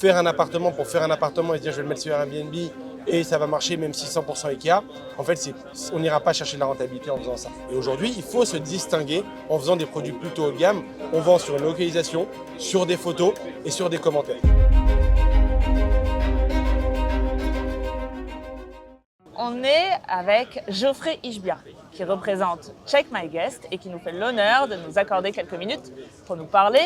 faire un appartement pour faire un appartement et se dire je vais le mettre sur Airbnb et ça va marcher même si 100% IKEA, en fait, on n'ira pas chercher de la rentabilité en faisant ça. Et aujourd'hui, il faut se distinguer en faisant des produits plutôt haut de gamme. On vend sur une localisation, sur des photos et sur des commentaires. On est avec Geoffrey Ishbia, qui représente Check My Guest et qui nous fait l'honneur de nous accorder quelques minutes pour nous parler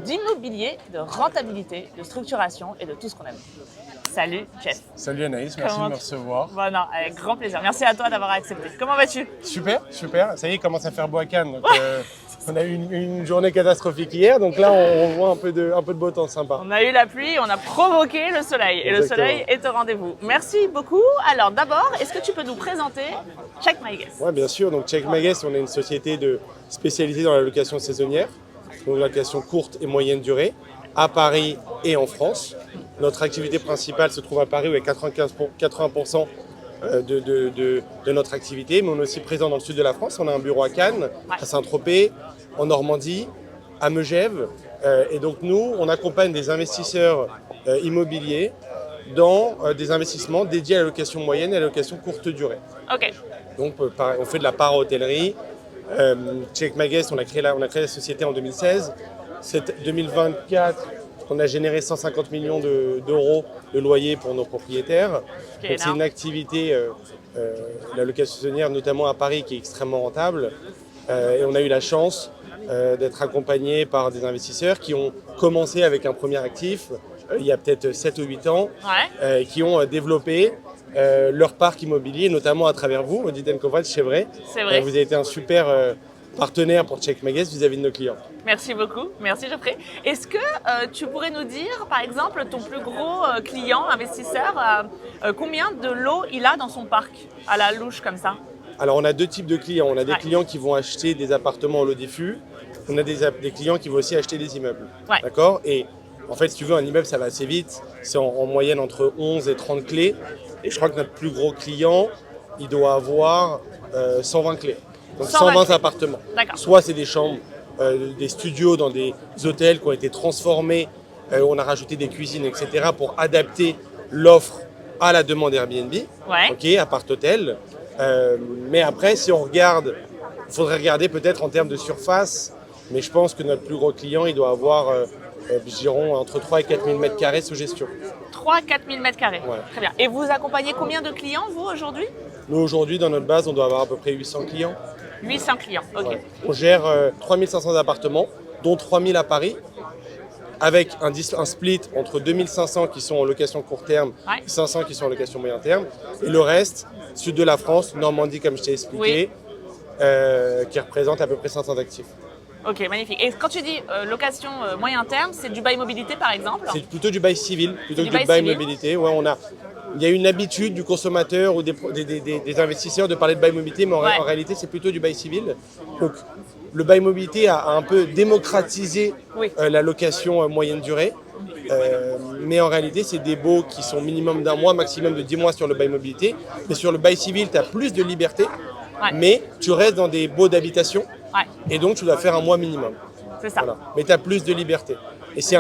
d'immobilier, de rentabilité, de structuration et de tout ce qu'on aime. Salut Jeff. Salut Anaïs, merci de me recevoir. Bon, non, avec grand plaisir. Merci à toi d'avoir accepté. Comment vas-tu? Super, super. Ça y est, il commence à faire beau à Cannes. Donc, on a eu une journée catastrophique hier, donc là on voit un peu de beau temps sympa. On a eu la pluie, on a provoqué le soleil. Et le soleil est au rendez-vous. Merci beaucoup. Alors d'abord, est-ce que tu peux nous présenter Check My Guest? Oui, bien sûr. Donc Check My Guest, on est une société spécialisée dans la location saisonnière, donc la location courte et moyenne durée, à Paris et en France. Notre activité principale se trouve à Paris, où il y a 80% de notre activité, mais on est aussi présent dans le sud de la France. On a un bureau à Cannes, à Saint-Tropez, en Normandie, à Megève. Et donc nous, on accompagne des investisseurs immobiliers dans des investissements dédiés à la location moyenne et à la location courte durée. Ok. Donc on fait de la para-hôtellerie. Check My Guest, on a créé la société en 2016. C'est 2024. On a généré 150 millions d'euros de loyer pour nos propriétaires. Donc c'est une activité, la location saisonnière, notamment à Paris, qui est extrêmement rentable. Et on a eu la chance d'être accompagné par des investisseurs qui ont commencé avec un premier actif il y a peut-être 7 ou 8 ans, qui ont développé leur parc immobilier, notamment à travers vous, Audit & Coverage, c'est vrai. C'est vrai. Vous avez été un super partenaire pour Check My Guest vis-à-vis de nos clients. Merci beaucoup, merci Geoffrey. Est-ce que tu pourrais nous dire, par exemple, ton plus gros client, investisseur, combien de lots il a dans son parc, à la louche comme ça? Alors on a deux types de clients. On a des clients qui vont acheter des appartements en lot diffus. On a des clients qui vont aussi acheter des immeubles. D'accord? Et en fait, si tu veux, un immeuble, ça va assez vite. C'est en moyenne entre 11 et 30 clés. Et je crois que notre plus gros client, il doit avoir 120 clés. Donc 120 appartements. Soit c'est des chambres, des studios dans des hôtels qui ont été transformés, on a rajouté des cuisines, etc. pour adapter l'offre à la demande Airbnb, appart-hôtel. Mais après, si on regarde, il faudrait regarder peut-être en termes de surface, mais je pense que notre plus gros client, il doit avoir, dirons, entre 3 et 4 000 m² sous gestion. 3 à 4 000 m². Très bien. Et vous accompagnez combien de clients, vous, aujourd'hui? Nous, aujourd'hui, dans notre base, on doit avoir à peu près 800 clients. 800 clients, ok. Ouais. On gère 3500 appartements, dont 3000 à Paris, avec un split entre 2500 qui sont en location court terme et 500 qui sont en location moyen terme. Et le reste, sud de la France, Normandie, comme je t'ai expliqué, qui représente à peu près 500 actifs. Ok, magnifique. Et quand tu dis location moyen terme, c'est du bail mobilité par exemple? C'est plutôt du bail civil, plutôt que du bail mobilité. Ouais, il y a une habitude du consommateur ou des investisseurs de parler de bail mobilité, mais en réalité, c'est plutôt du bail civil. Donc, le bail mobilité a un peu démocratisé la location moyenne durée. Mais en réalité, c'est des baux qui sont minimum d'un mois, maximum de 10 mois sur le bail mobilité. Mais sur le bail civil, tu as plus de liberté, mais tu restes dans des baux d'habitation. Et donc, tu dois faire un mois minimum. C'est ça. Voilà. Mais tu as plus de liberté. Et c'est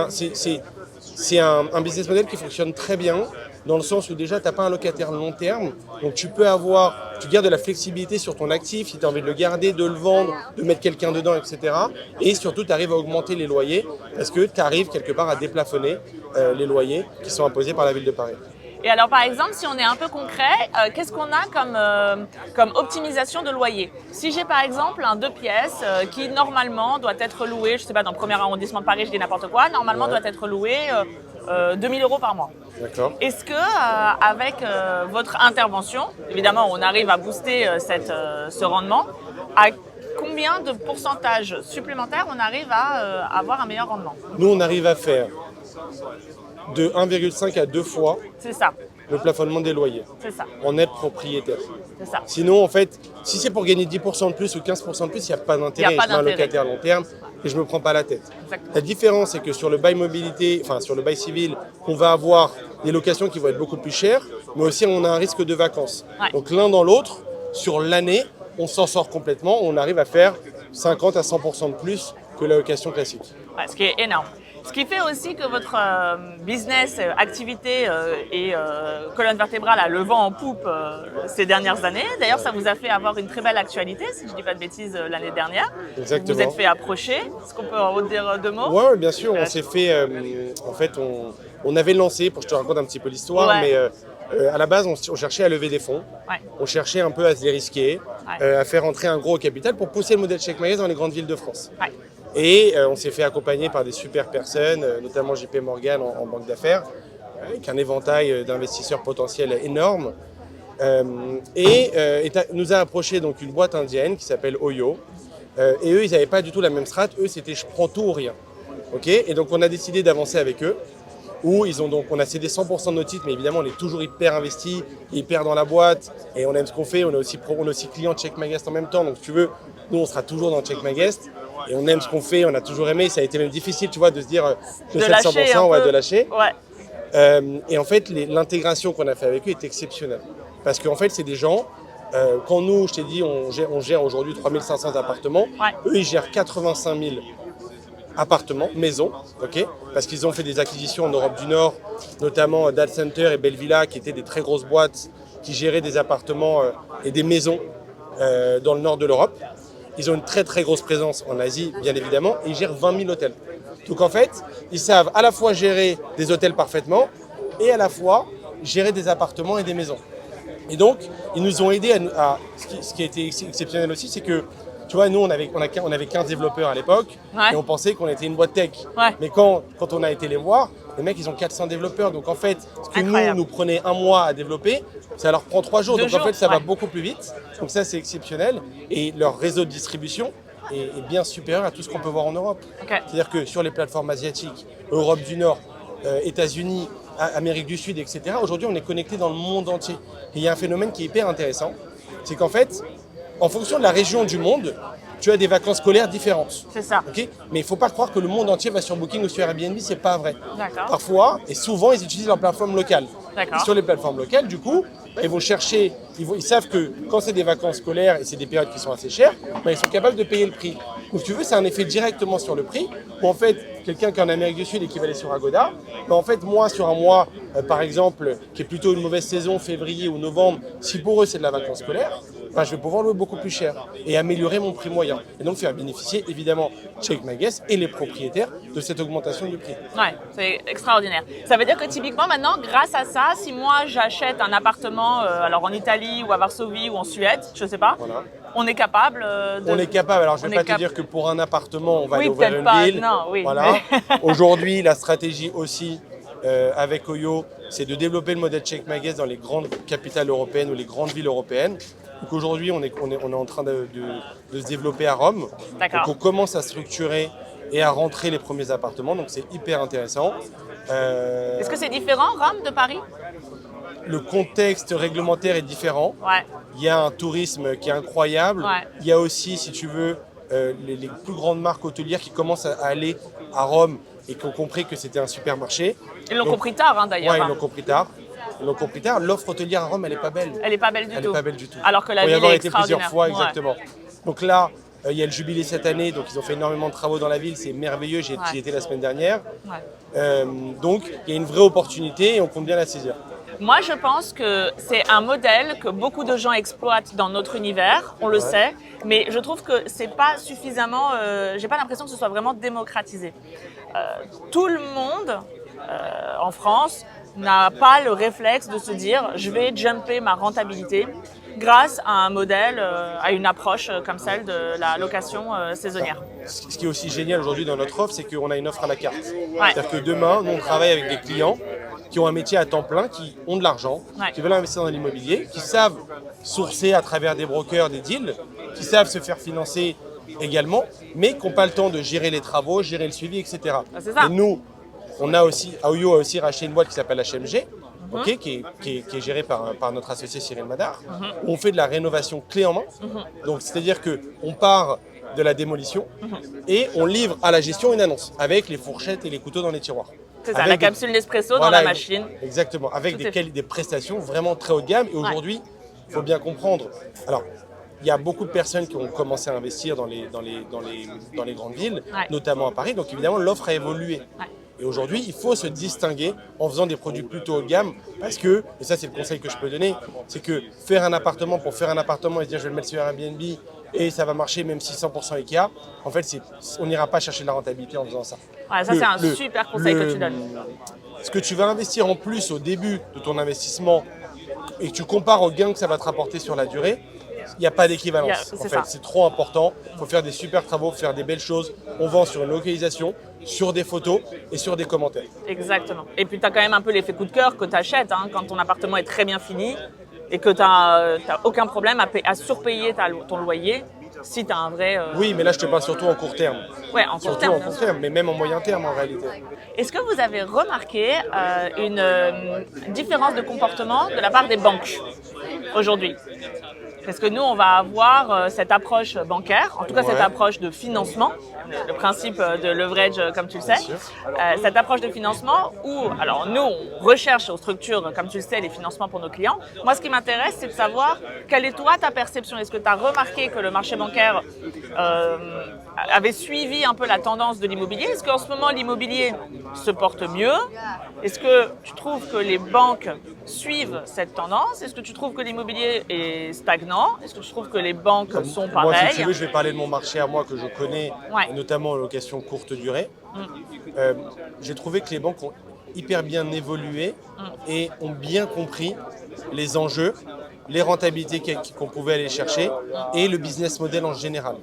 un business model qui fonctionne très bien, dans le sens où déjà, tu n'as pas un locataire long terme. Donc, tu gardes de la flexibilité sur ton actif, si tu as envie de le garder, de le vendre, de mettre quelqu'un dedans, etc. Et surtout, tu arrives à augmenter les loyers, parce que tu arrives quelque part à déplafonner les loyers qui sont imposés par la ville de Paris. Et alors, par exemple, si on est un peu concret, qu'est-ce qu'on a comme optimisation de loyer? Si j'ai par exemple un 2 pièces qui normalement doit être loué, je ne sais pas, dans le premier arrondissement de Paris, je dis n'importe quoi, normalement doit être loué 2 000 € par mois. D'accord. Est-ce que avec votre intervention, évidemment, on arrive à booster ce rendement, à combien de pourcentage supplémentaire on arrive à avoir un meilleur rendement? Nous, on arrive à faire de 1,5 à 2 fois le plafonnement des loyers en être propriétaire. C'est ça. Sinon, en fait, si c'est pour gagner 10% de plus ou 15% de plus, il n'y a pas d'intérêt. Je suis un locataire long terme et je ne me prends pas la tête. Exactement. La différence, c'est que sur le bail mobilité, enfin sur le bail civil, on va avoir des locations qui vont être beaucoup plus chères, mais aussi on a un risque de vacances. Donc l'un dans l'autre, sur l'année, on s'en sort complètement, on arrive à faire 50 à 100% de plus que la location classique. Ce qui est énorme. Ce qui fait aussi que votre business, activité et colonne vertébrale a le vent en poupe ces dernières années. D'ailleurs, ça vous a fait avoir une très belle actualité, si je ne dis pas de bêtises, l'année dernière. Exactement. Vous êtes fait approcher. Est-ce qu'on peut en dire deux mots? Ouais, bien sûr. On s'est fait. En fait, on avait lancé, pour que je te raconte un petit peu l'histoire, mais à la base, on cherchait à lever des fonds. Ouais. On cherchait un peu à se dérisquer, à faire entrer un gros capital pour pousser le modèle Check Magazine dans les grandes villes de France. Ouais. Et on s'est fait accompagner par des super personnes, notamment JP Morgan en banque d'affaires, avec un éventail d'investisseurs potentiels énorme. Nous a approché donc une boîte indienne qui s'appelle Oyo. Et eux, ils n'avaient pas du tout la même strate. Eux, c'était je prends tout ou rien. Okay, et donc, on a décidé d'avancer avec eux. Où on a cédé 100% de nos titres, mais évidemment, on est toujours hyper investi, hyper dans la boîte. Et on aime ce qu'on fait. On est aussi client de Check Magazine en même temps. Donc, si tu veux, nous, on sera toujours dans Check Magazine. Et on aime ce qu'on fait, on a toujours aimé. Ça a été même difficile, tu vois, de se dire de 100%, de lâcher. Ouais. Et en fait, l'intégration qu'on a fait avec eux est exceptionnelle. Parce qu'en fait, c'est des gens, quand nous, je t'ai dit, on gère aujourd'hui 3500 appartements, eux, ils gèrent 85 000 appartements, maisons, okay, parce qu'ils ont fait des acquisitions en Europe du Nord, notamment Data Center et Belvilla, qui étaient des très grosses boîtes qui géraient des appartements et des maisons dans le nord de l'Europe. Ils ont une très très grosse présence en Asie, bien évidemment, et ils gèrent 20 000 hôtels. Donc en fait, ils savent à la fois gérer des hôtels parfaitement et à la fois gérer des appartements et des maisons. Et donc, ils nous ont aidés ce qui a été exceptionnel aussi, c'est que, tu vois, nous, on avait 15 développeurs à l'époque, et on pensait qu'on était une boîte tech. Ouais. Mais quand on a été les voir, les mecs, ils ont 400 développeurs. Donc en fait, ce que nous prenait un mois à développer, ça leur prend 3 jours. Donc en fait, ça va beaucoup plus vite. Donc ça, c'est exceptionnel. Et leur réseau de distribution est bien supérieur à tout ce qu'on peut voir en Europe. Okay. C'est-à-dire que sur les plateformes asiatiques, Europe du Nord, États-Unis, Amérique du Sud, etc., aujourd'hui, on est connecté dans le monde entier. Et il y a un phénomène qui est hyper intéressant. C'est qu'en fait, en fonction de la région du monde, tu as des vacances scolaires différentes. C'est ça. Okay, mais il ne faut pas croire que le monde entier va sur Booking ou sur Airbnb, c'est pas vrai. D'accord. Parfois, et souvent, ils utilisent leur plateforme locale. D'accord. Et sur les plateformes locales, du coup, ils vont chercher, ils savent que quand c'est des vacances scolaires et c'est des périodes qui sont assez chères, ils sont capables de payer le prix. Donc, si tu veux, c'est un effet directement sur le prix. Où en fait, quelqu'un qui est en Amérique du Sud et qui va aller sur Agoda, en fait, moi, sur un mois, par exemple, qui est plutôt une mauvaise saison, février ou novembre, si pour eux c'est de la vacance scolaire, je vais pouvoir louer beaucoup plus cher et améliorer mon prix moyen. Et donc faire bénéficier évidemment Check Magazine et les propriétaires de cette augmentation du prix. Ouais, c'est extraordinaire. Ça veut dire que typiquement maintenant, grâce à ça, si moi j'achète un appartement alors en Italie ou à Varsovie ou en Suède, je sais pas, voilà. On est capable de... On est capable. Alors, je ne vais pas te dire que pour un appartement, on va aller ouvrir une ville. Non, oui. Voilà. Aujourd'hui, la stratégie aussi avec Oyo, c'est de développer le modèle Check Magazine dans les grandes capitales européennes ou les grandes villes européennes. Donc aujourd'hui, on est en train de se développer à Rome. D'accord. Donc on commence à structurer et à rentrer les premiers appartements. Donc c'est hyper intéressant. Est-ce que c'est différent, Rome, de Paris ? Le contexte réglementaire est différent. Ouais. Il y a un tourisme qui est incroyable. Ouais. Il y a aussi, si tu veux, les plus grandes marques hôtelières qui commencent à aller à Rome et qui ont compris que c'était un supermarché. Ils l'ont compris tard, d'ailleurs. Oui, ils l'ont compris tard. L'offre hôtelière à Rome, elle n'est pas belle. Elle n'est pas belle du tout. Elle n'est pas belle du tout. Alors que la ville est extraordinaire. Plusieurs fois, exactement. Donc là, il y a le jubilé cette année, donc ils ont fait énormément de travaux dans la ville, c'est merveilleux, j'y étais la semaine dernière. Ouais. Donc il y a une vraie opportunité et on compte bien la saisir. Moi, je pense que c'est un modèle que beaucoup de gens exploitent dans notre univers, on le sait, mais je trouve que c'est pas suffisamment, j'ai pas l'impression que ce soit vraiment démocratisé. Tout le monde en France n'a pas le réflexe de se dire je vais jumper ma rentabilité grâce à un modèle, à une approche comme celle de la location saisonnière. Ce qui est aussi génial aujourd'hui dans notre offre, c'est qu'on a une offre à la carte. Ouais. C'est-à-dire que demain, nous on travaille avec des clients qui ont un métier à temps plein, qui ont de l'argent, qui veulent investir dans l'immobilier, qui savent sourcer à travers des brokers des deals, qui savent se faire financer également, mais qui n'ont pas le temps de gérer les travaux, gérer le suivi, etc. C'est ça. Et nous, Oyo a aussi racheté une boîte qui s'appelle HMG, qui est gérée par notre associé Cyril Madar, où on fait de la rénovation clé en main. Donc c'est-à-dire qu'on part de la démolition et on livre à la gestion une annonce avec les fourchettes et les couteaux dans les tiroirs. C'est ça, la capsule d'espresso dans la machine. Exactement, avec des prestations vraiment très haut de gamme. Et aujourd'hui, il faut bien comprendre. Alors, il y a beaucoup de personnes qui ont commencé à investir dans les grandes villes, notamment à Paris. Donc évidemment, l'offre a évolué. Et aujourd'hui, il faut se distinguer en faisant des produits plutôt haut de gamme parce que, et ça c'est le conseil que je peux donner, c'est que faire un appartement pour faire un appartement et se dire je vais le mettre sur Airbnb et ça va marcher même si 100% Ikea, en fait on n'ira pas chercher de la rentabilité en faisant ça. Ouais, ça c'est un super conseil que tu donnes. Ce que tu vas investir en plus au début de ton investissement et que tu compares au gain que ça va te rapporter sur la durée, il n'y a pas d'équivalence. En fait, c'est trop important. Il faut faire des super travaux, faire des belles choses. On vend sur une localisation, sur des photos et sur des commentaires. Exactement. Et puis, tu as quand même un peu l'effet coup de cœur que tu achètes quand ton appartement est très bien fini et que tu n'as aucun problème à surpayer ton loyer si tu as un vrai... Oui, mais là, je te parle surtout en court terme. Oui, en court terme. Mais même en moyen terme, en réalité. Est-ce que vous avez remarqué une différence de comportement de la part des banques aujourd'hui ? Parce que nous, on va avoir cette approche bancaire, en tout cas cette approche de financement, le principe de leverage, comme tu le sais, cette approche de financement où, alors nous, on recherche aux structures, comme tu le sais, les financements pour nos clients. Moi, ce qui m'intéresse, c'est de savoir quelle est toi ta perception. Est-ce que tu as remarqué que le marché bancaire avait suivi un peu la tendance de l'immobilier ? Est-ce qu'en ce moment, l'immobilier se porte mieux ? Est-ce que tu trouves que les banques suivent cette tendance ? Est-ce que tu trouves que l'immobilier est stagnant ? Est-ce que tu trouves que les banques sont pareilles ? Moi, si tu veux, je vais parler de mon marché à moi que je connais, notamment en location courte durée. J'ai trouvé que les banques ont hyper bien évolué et ont bien compris les enjeux, les rentabilités qu'on pouvait aller chercher et le business model en général.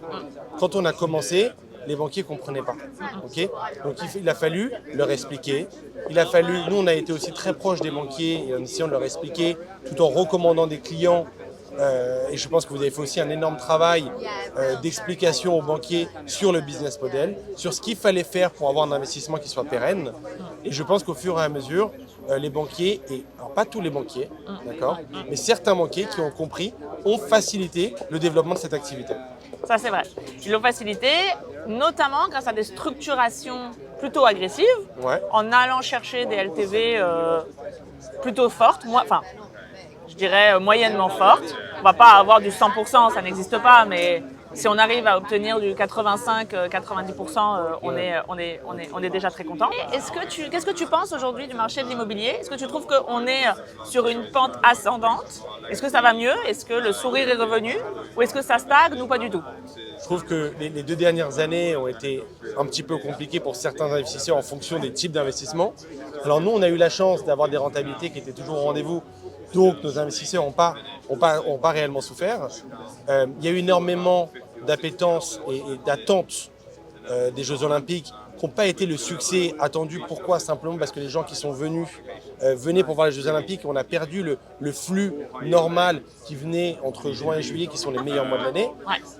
Quand on a commencé, les banquiers ne comprenaient pas. Okay, donc il a fallu leur expliquer. Nous on a été aussi très proches des banquiers en essayant de leur expliquer tout en recommandant des clients. Et je pense que vous avez fait aussi un énorme travail d'explication aux banquiers sur le business model, sur ce qu'il fallait faire pour avoir un investissement qui soit pérenne. Et je pense qu'au fur et à mesure, les banquiers, alors pas tous les banquiers, d'accord, mais certains banquiers qui ont compris, ont facilité le développement de cette activité. Ça c'est vrai. Ils l'ont facilité, notamment grâce à des structurations plutôt agressives, en allant chercher des LTV plutôt fortes, je dirais moyennement fortes. On ne va pas avoir du 100%, ça n'existe pas, mais si on arrive à obtenir du 85-90%, on est déjà très content. Qu'est-ce que tu penses aujourd'hui du marché de l'immobilier ? Est-ce que tu trouves qu'on est sur une pente ascendante ? Est-ce que ça va mieux ? Est-ce que le sourire est revenu ? Ou est-ce que ça stagne ou pas du tout ? Je trouve que les 2 dernières années ont été un petit peu compliquées pour certains investisseurs en fonction des types d'investissements. Alors nous, on a eu la chance d'avoir des rentabilités qui étaient toujours au rendez-vous. Donc nos investisseurs n'ont pas réellement souffert. Il y a eu énormément d'appétence et d'attente des Jeux Olympiques qui n'ont pas été le succès attendu. Pourquoi ? Simplement parce que les gens qui sont venus venaient pour voir les Jeux Olympiques. On a perdu le flux normal qui venait entre juin et juillet, qui sont les meilleurs mois de l'année.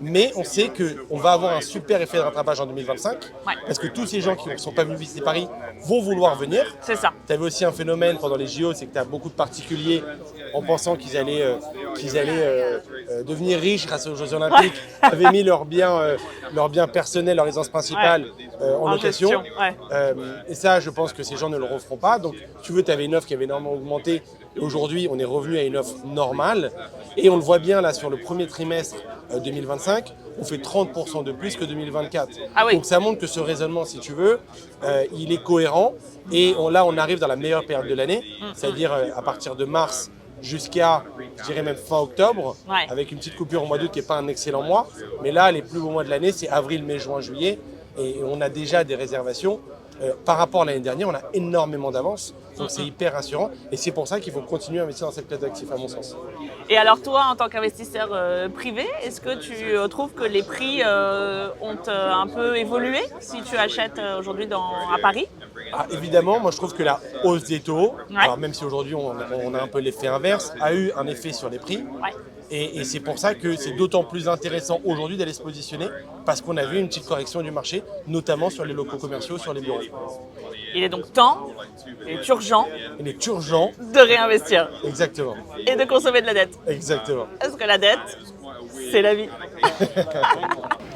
Mais on sait qu'on va avoir un super effet de rattrapage en 2025 parce que tous ces gens qui ne sont pas venus visiter Paris vont vouloir venir. C'est ça. Tu avais aussi un phénomène pendant les JO, c'est que tu as beaucoup de particuliers en pensant qu'ils allaient devenir riches grâce aux Jeux Olympiques, avaient mis leurs biens personnels, leur résidence principale en location. Et ça, je pense que ces gens ne le referont pas. Donc, tu veux, tu avais une offre qui avait énormément augmenté. Aujourd'hui, on est revenu à une offre normale. Et on le voit bien là sur le premier trimestre 2025, on fait 30% de plus que 2024. Donc ça montre que ce raisonnement, si tu veux, il est cohérent. Et là, on arrive dans la meilleure période de l'année, c'est-à-dire à partir de mars jusqu'à, je dirais même fin octobre, avec une petite coupure au mois d'août qui n'est pas un excellent mois. Mais là, les plus beaux mois de l'année, c'est avril, mai, juin, juillet. Et on a déjà des réservations. Par rapport à l'année dernière, on a énormément d'avance. Donc c'est hyper rassurant. Et c'est pour ça qu'il faut continuer à investir dans cette classe d'actifs, à mon sens. Et alors toi, en tant qu'investisseur privé, est-ce que tu trouves que les prix ont un peu évolué si tu achètes aujourd'hui à Paris ? Évidemment, moi je trouve que la hausse des taux, alors même si aujourd'hui on a un peu l'effet inverse, a eu un effet sur les prix. Et c'est pour ça que c'est d'autant plus intéressant aujourd'hui d'aller se positionner parce qu'on a vu une petite correction du marché, notamment sur les locaux commerciaux, sur les bureaux. Il est donc temps, il est urgent de réinvestir. Exactement. Et de consommer de la dette. Exactement. Parce que la dette, c'est la vie.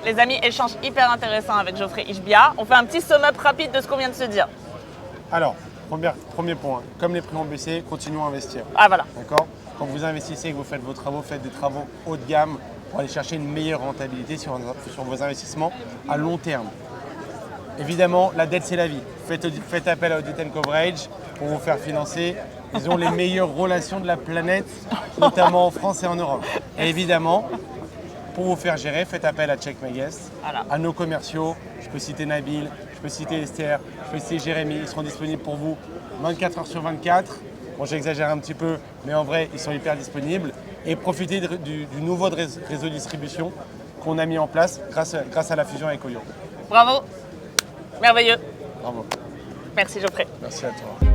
Les amis, échange hyper intéressant avec Geoffrey Ishbia. On fait un petit sum-up rapide de ce qu'on vient de se dire. Alors, premier point, comme les prix ont baissé, continuons à investir. Ah voilà. D'accord ? Quand vous investissez et que vous faites vos travaux, faites des travaux haut de gamme pour aller chercher une meilleure rentabilité sur vos investissements à long terme. Évidemment, la dette, c'est la vie. Faites appel à Audit & Coverage pour vous faire financer. Ils ont les meilleures relations de la planète, notamment en France et en Europe. Et évidemment, pour vous faire gérer, faites appel à Check My Guest, à nos commerciaux. Je peux citer Nabil, je peux citer Esther, je peux citer Jérémy. Ils seront disponibles pour vous 24 heures sur 24. Bon, j'exagère un petit peu, mais en vrai, ils sont hyper disponibles. Et profitez du nouveau réseau de distribution qu'on a mis en place grâce à la fusion avec Oyo. Bravo. Merveilleux. Bravo. Merci Geoffrey. Merci à toi.